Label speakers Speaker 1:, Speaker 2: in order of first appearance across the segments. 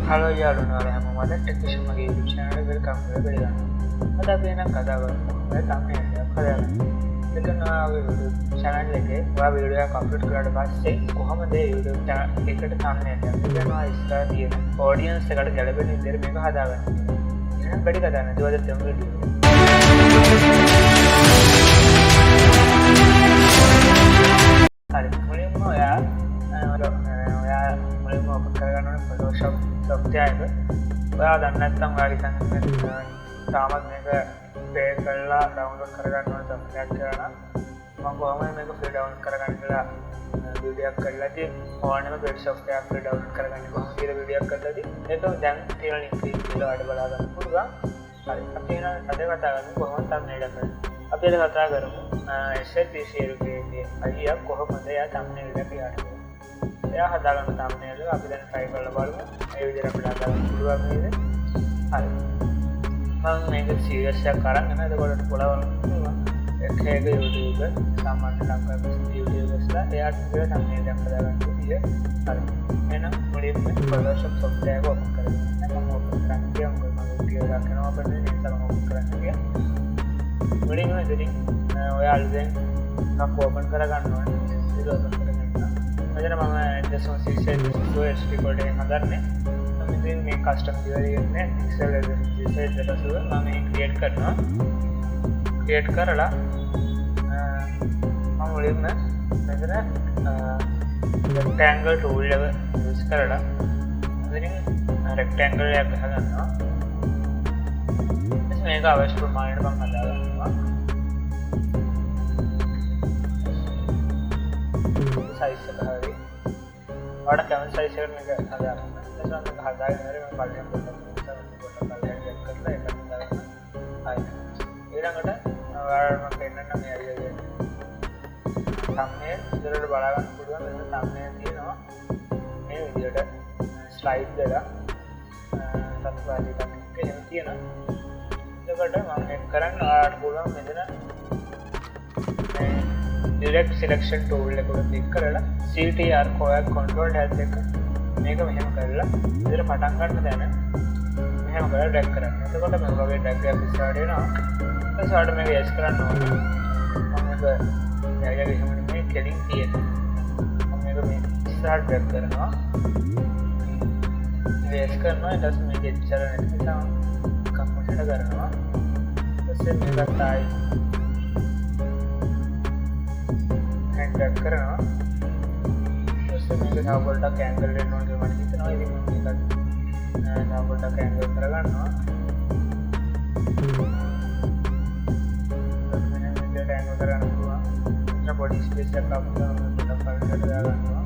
Speaker 1: Halo යාළුවනේ හැමෝමට ටෙක්නිෂන් මගේ YouTube channel එකට වෙල්කම් කරලා අද අපි එන කතාව තමයි තමයි හදාගන්න. මෙතන ආවේ channel එකේ ඔයා වීඩියෝ එකක් අප්ලෝඩ් කරාට පස්සේ කොහොමද YouTube channel එකට thumbnail එකක් දෙනවා ඉස්සරහ තියෙන audience එකට ගැලපෙන විදිහට මේක හදාගන්න. එහෙනම් වැඩි කතා නැතුව අද දෙමු වීඩියෝ. හරි මුලින්ම ඔයා මුලින්ම ඔපන් කරගන්න ඕනේ Photoshop software එක. ඔයා දන්නේ නැත්නම් ඔයාලා හිතන්නේ තාමත් මේක pay කරලා download කරගන්න ඕන software එක කරනවා. මම කොහොමද මේක free download කරගන්න කියලා වීඩියෝ එකක් කරලා තියෙන්නේ. ඕනෑම paid software එක free download කරගන්න කොහොමද කියලා වීඩියෝ එකක් කරලා තියෙන්නේ. ඒක දැන් තියෙන link එක කියලා වැඩ බලා ගන්න පුළුවන්. හරි අපි එන අද කතා කරමු කොහොමද thumbnail එක කරන්නේ. අපි අද කතා කරමු SLPC එකේ අයියා කොහොමද යා thumbnail එක යන්නේ. එයා හදාගන්න thumbnail එක අපි දැන් try කරලා බලමු. ඒ විදිහට අපිට හදාගන්න පුළුවන් නේද? හරි. මම මේක serious එකක් අරන් යනවා. එතකොට පොළවන්න පුළුවන්. එක YouTube සාමාන්‍ය ලංකාවේ YouTubersලා එයාට විතර thumbnail එකක් හදාගන්න විදිය. හරි. එහෙනම් මුලින්ම Photoshop software එක open කරගන්න. මම open කරන්නේ මම වීඩියෝ එකක් කරනවා අපිට ඒක තමයි open කරන්න කියන්නේ. මුලින්ම ඉතින් ඔයාලා දැන් එකක් open කරගන්න ඕනේ. ඒක open කරගන්න. මෙතන මම Index.cc HD code එක හදන්නේ. ඉතින් මේ custom theory එකනේ pixel size එක සුව මම create කරනවා. create කරලා මම මුලින්ම මෙතන rectangle tool එක use කරලා ඉතින් rectangle එකක් හදනවා. මේක අවශ්‍ය ප්‍රමාණයට මම හදාගන්නවා. size එක හරි. ඔයාලට කැමති size එකට මේක හදාගන්න. එතකොට මේක හදාගෙන ඉවර මම පල්ලෙන් පොඩ්ඩක් පල්ලෙන් ගියක් කරලා ඒක හදාගන්න. හරි. ඊළඟට ඔයාලට මම පෙන්නන්න මේ ඇරියා දෙන්න. thumbnail ඉදලට බලා ගන්න පුළුවන්. මෙතන thumbnail තියෙනවා. මේ විදිහට slide දෙලා සත්වාදී කමෙන්ට් එකක් තියෙනවා. එතකොට මම මේක කරන්න ඔයාලට පුළුවන් මෙතන direct selection tool එක උඩ click කරලා CTR control tab එක මේක මෙහෙම කරලා ඉතින් පටන් ගන්න දැන මෙහෙම කරලා drag කරන්න. එතකොට මේ වගේ drag එකක් ඉස්සරහට එනවා. ඊට පස්සේ මේක yes කරන්න ඕනේ. මම මේක යාගේ එහෙම නෙමෙයි කෙලින් තියෙන්නේ. මම මේක මේ ඉස්සරහට drag කරනවා. yes කරනවා. ඊට පස්සේ මේක ඉස්සර නැති නිසා කම්පියුටර් කරනවා. ඊට පස්සේ මේක තායි drag කරනවා. ඊට මේක තව පොඩ්ඩක් angle දෙන්න ඕනේ කියලා මට හිතෙනවා. ඉතින් මම මේක තව පොඩ්ඩක් angle කරගන්නවා. මෙන්න මේකට angle කරගන්න පුළුවන්. එතන body space එකක් අපිට පොඩ්ඩක් පල්ලෙට දාගන්නවා.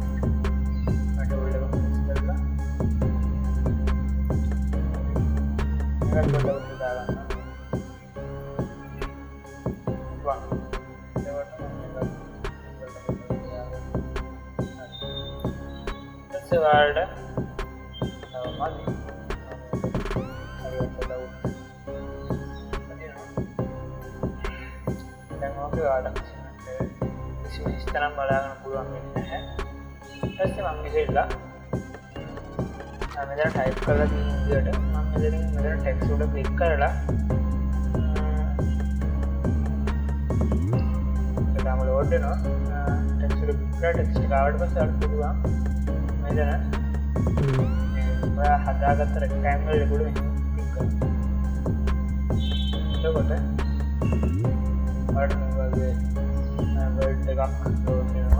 Speaker 1: මට ඔයලක මිස් කරලා මේක පොඩ්ඩක් දාගන්නවා. वार्ड मदी इस्तेमाल बड़ा ऐसे मम्मी से मेरा टाइप कर मेरा टेक्स्ट उड़ा क्लिक कर डाउनलोड नो टेक्स्ट टेक्स्ट कार्ड पर सर्च करूँगा मेरा हदागत rectangle ಕೂಡ ಕ್ಲಿಕ್ ಮಾಡಿ ತಗೊಳ್ಳೆ ಆರ್ಡರ್ ಮೇಲೆ ವರ್ಡ್ ಟೆಕ್ ಅಪ್ಲೋಡ್ ಮಾಡೋಣ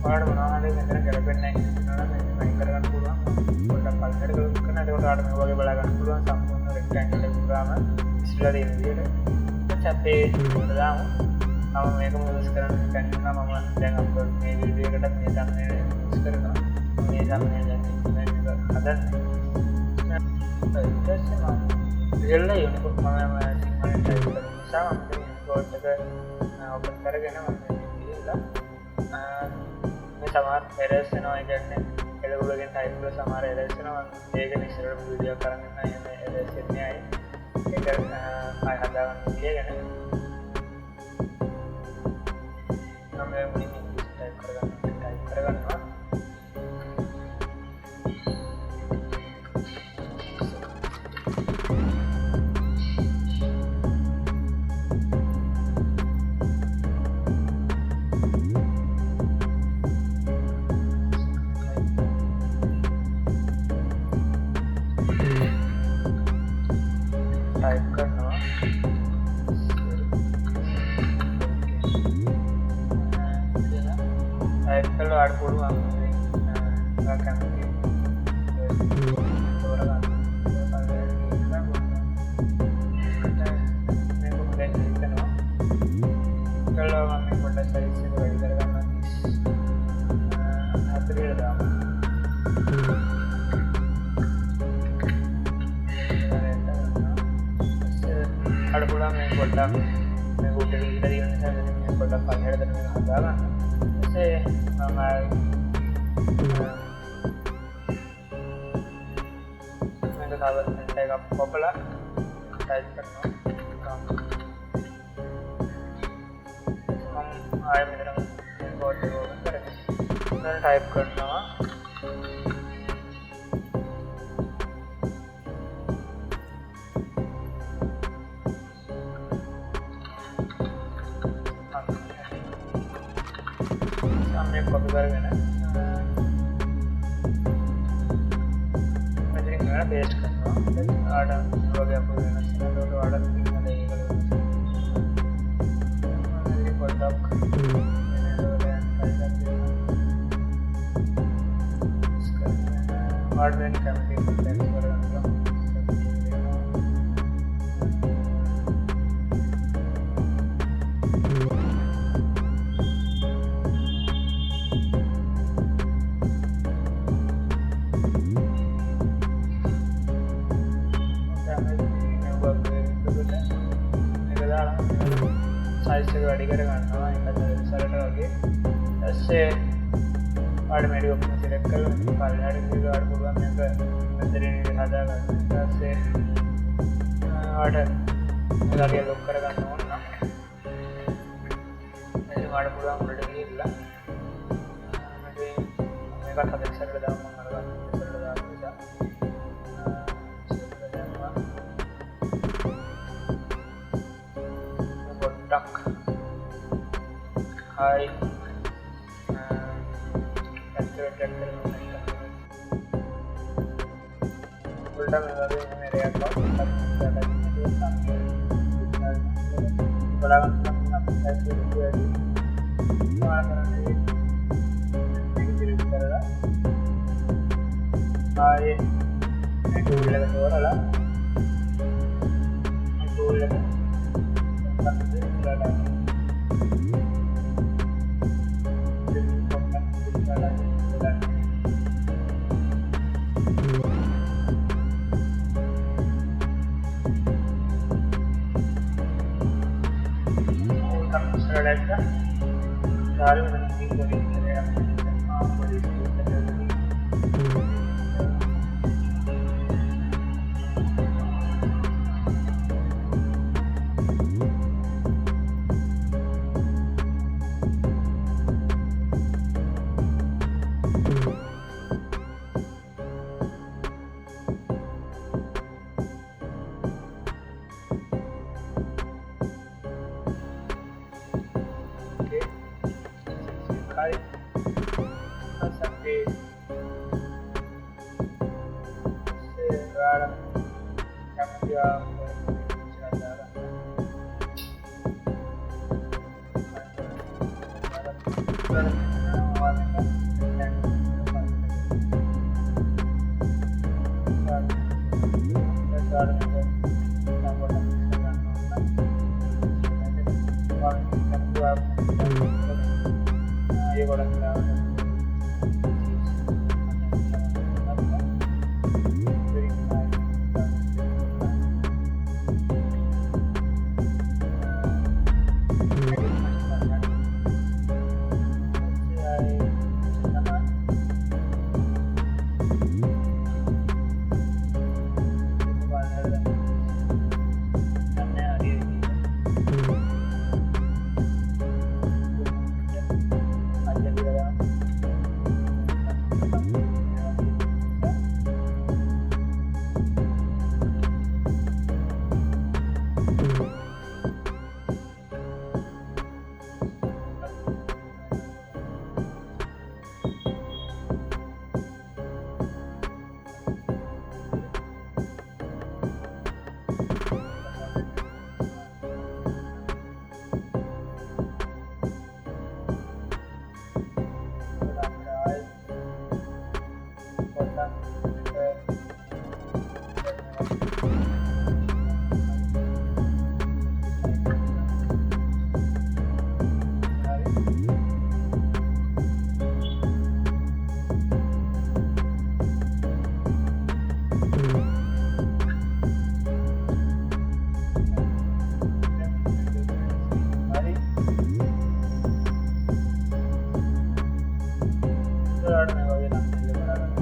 Speaker 1: ಆರ್ಡರ್ बनाने में ගැලපෙන්නේ නැහැ කියනවා නම් මේක කරගන්න පුළුවන් පොඩ්ඩක් කල්පනා කරලා ඒකට ආර්ඩර් වගේ බලා ගන්න පුළුවන් සම්පූර්ණ rectangle එක පුරාම ඉස්සරහ තියෙන විදිහට අපේ දාමු हम मेरे को यूज़ करना करना मम्मा देंगे आपको मैं वीडियो का मैं सामने यूज़ करना मैं सामने जाके मैं अदर जैसे हम रियल नहीं होने को मैं सिंगल टाइप करूँगा साम हम इनको जगह ओपन करेंगे ना मैं मैं समार एरर्स ना आई करने एरर लगे टाइप पर समार एरर्स ना एक नहीं सिर्फ वीडियो करने ना ये एरर्स नहीं आई एक आई हज़ार ये करने हमें ඇත්තල අඩපුඩු කැමති තෝරගන්න කල්වා පොට සයිස් වැඩි කරගන්න හතරට දාම අඩපුඩා මේ පොට්ටක් මේ ගුට ඉට දන්න පොටක් පහට හදාගන්න සේ මම තව එකක් පොපලා ටයිප් කරනවා ආය මෙතන කෝඩ් එක ඕපන් කරගෙන ටයිප් කරනවා මේ කොපි කරගෙන पेस्ट करना आड़ वगैरह आड़ සයිස් එක වැඩි කර ගන්නවා එක සරට වගේ ඊස්සේ ආටෝමැටික් ඔප්ෂන් සිලෙක්ට් කරලා පල්ලෙහාට ගිහලා ආඩ් පුළුවන් මේක මෙතනින් හදා ගන්න ඊස්සේ ආඩ් එලාගේ ලොක් කර ගන්න ඕන නම් මේක ආඩ් පුළුවන් උඩට ගිහලා මේක හදලා ඉස්සරහට දාන්න මම අරගන්න ඉස්සරහට දාන්න නිසා duck hi उल्टा मेरा मेरे अकाउंट बड़ा ඉස්සරහට මේ වගේ නම් දෙන්න බලන්න.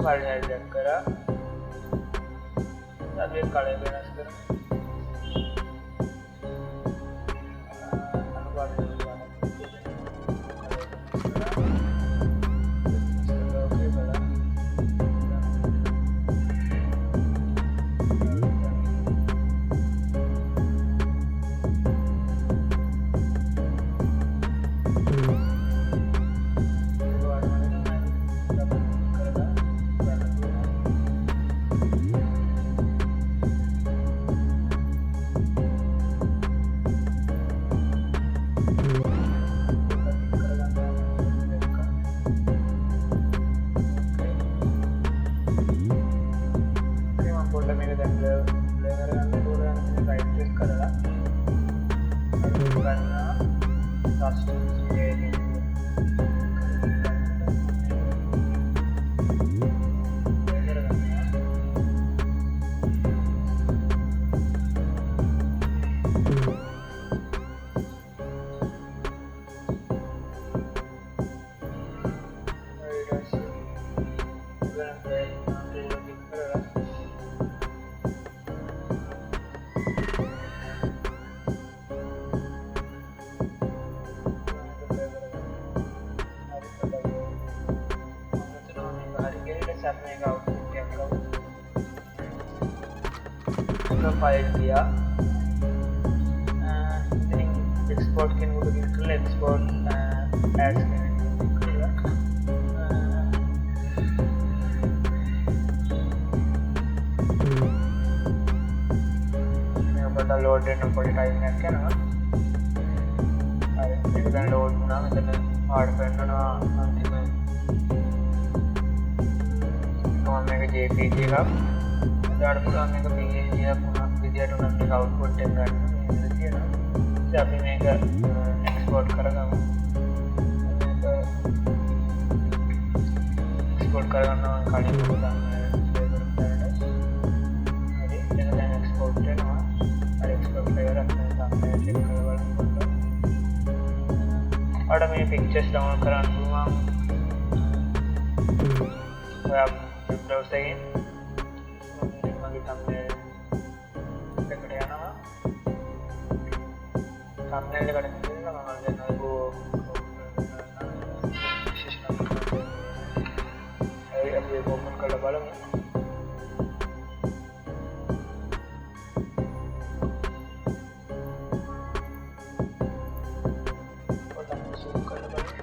Speaker 2: පරිහරණය කරා තත්ත්වයේ කලය වෙනස් කරන
Speaker 1: सबने का आउटपुट क्या का फाइल दिया एक्सपोर्ट के लिए निकल एक्सपोर्ट एड्स के निकलेगा मैं बता लोड डेट नंबर टाइप में क्या ना अरे एक दिन लोड ना मतलब हार्ड पेन ना अंतिम में तो हमने का जेपीजी का അടുത്ത നമുക്ക് വിദ്യായിട്ട് നമുക്ക് ഔട്ട്പുട്ട് ചെയ്യണം अभी मैं एक्सपोर्ट करेगा एक्सपोर्ट करेगा खाली एक्सपोर्ट एक्सपोर्ट और मैं पिक्चर्स डाउनलोड करा browse again thumbnail kadang-kadang mga ganun ko ay abis ko pun kalau balang potong masuk kalau balang